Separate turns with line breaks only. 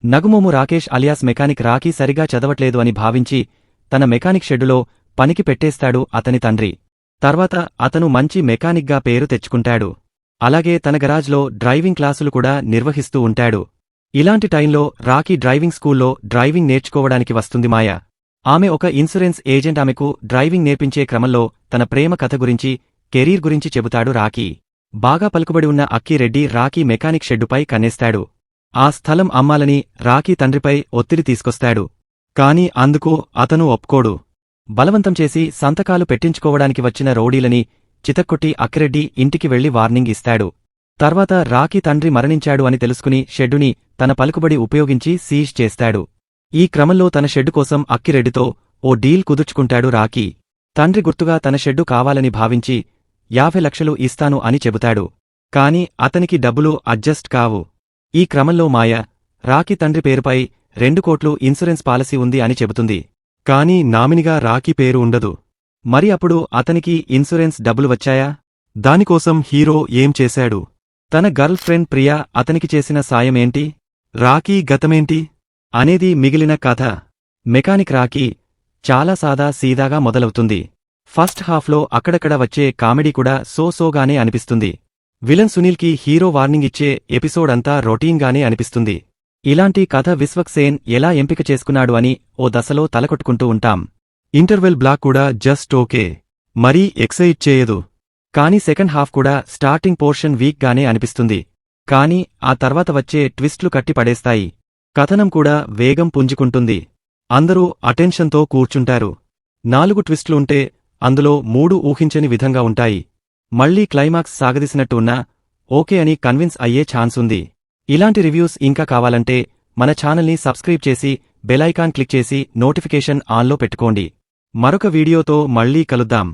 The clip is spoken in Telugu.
నగుమోము రాకేష్ అలియాస్ మెకానిక్ రాకీ సరిగా చదవట్లేదు అని భావించి తన మెకానిక్ షెడ్డులో పనికి పెట్టేస్తాడు అతని తండ్రి. తర్వాత అతను మంచి మెకానిక్గా పేరు తెచ్చుకుంటాడు. అలాగే తన గరాజ్లో డ్రైవింగ్ క్లాసులు కూడా నిర్వహిస్తూ ఉంటాడు. ఇలాంటి టైంలో రాకీ డ్రైవింగ్ స్కూల్లో డ్రైవింగ్ నేర్చుకోవడానికి వస్తుంది మాయ. ఆమె ఒక ఇన్సూరెన్స్ ఏజెంట్. ఆమెకు డ్రైవింగ్ నేర్పించే క్రమంలో తన ప్రేమ కథ గురించి, కెరీర్ గురించి చెబుతాడు రాకీ. బాగా పలుకుబడి ఉన్న అక్కిరెడ్డి రాకీ మెకానిక్ షెడ్డుపై కన్నేస్తాడు. ఆ స్థలం అమ్మాలని రాకీ తండ్రిపై ఒత్తిడి తీసుకొస్తాడు. కాని అందుకు అతను ఒప్పుకోడు. బలవంతం చేసి సంతకాలు పెట్టించుకోవడానికి వచ్చిన రౌడీలని చితక్కొట్టి అక్కిరెడ్డి ఇంటికి వెళ్లి వార్నింగ్ ఇస్తాడు. తర్వాత రాకీ తండ్రి మరణించాడు అని తెలుసుకుని షెడ్డుని తన పలుకుబడి ఉపయోగించి సీజ్ చేస్తాడు. ఈ క్రమంలో తన షెడ్డు కోసం అక్కిరెడ్డితో ఓ డీల్ కుదుర్చుకుంటాడు రాకీ. తండ్రి గుర్తుగా తన షెడ్డు కావాలని భావించి 50 లక్షలు ఇస్తాను అని చెబుతాడు. కాని అతనికి డబ్బులు అడ్జస్ట్ కావు. ఈ క్రమంలో మాయ రాకీ తండ్రి పేరుపై 2 కోట్లు ఇన్సూరెన్స్ పాలసీ ఉంది అని చెబుతుంది. కాని నామినిగా రాకీ పేరు ఉండదు. మరి అప్పుడు అతనికి ఇన్సూరెన్స్ డబ్బులు వచ్చాయా? దానికోసం హీరో ఏం చేశాడు? తన గర్ల్ ఫ్రెండ్ ప్రియా అతనికి చేసిన సాయమేంటి? రాకీ గతమేంటి అనేది మిగిలిన కథ. మెకానిక్ రాకీ చాలా సాదా సీదాగా మొదలవుతుంది. ఫస్ట్ హాఫ్లో అక్కడక్కడ వచ్చే కామెడీ కూడా సోగానే అనిపిస్తుంది. విలన్ సునీల్కి హీరో వార్నింగ్ ఇచ్చే ఎపిసోడ్ అంతా రొటీన్గానే అనిపిస్తుంది. ఇలాంటి కథ విశ్వక్ సేన్ ఎలా ఎంపిక చేసుకున్నాడు అని ఓ దశలో తలకొట్టుకుంటూ ఉంటాం. ఇంటర్వెల్ బ్లాక్ కూడా జస్ట్ ఓకే, మరీ ఎక్సైట్ చేయదు. కాని సెకండ్ హాఫ్ కూడా స్టార్టింగ్ పోర్షన్ వీక్ గానే అనిపిస్తుంది. కాని ఆ తర్వాత వచ్చే ట్విస్ట్లు కట్టి పడేస్తాయి. కథనం కూడా వేగం పుంజుకుంటుంది. అందరూ అటెన్షన్తో కూర్చుంటారు. 4 ట్విస్ట్లుంటే అందులో 3 ఊహించని విధంగా ఉంటాయి. మళ్లీ క్లైమాక్స్ సాగదీసినట్టు ఉన్నా ఓకే అని కన్విన్స్ అయ్యే ఛాన్సుంది. ఇలాంటి రివ్యూస్ ఇంకా కావాలంటే మన ఛానల్ని సబ్స్క్రైబ్ చేసి బెల్ ఐకాన్ క్లిక్ చేసి నోటిఫికేషన్ ఆన్లో పెట్టుకోండి. మరొక వీడియోతో మళ్లీ కలుద్దాం.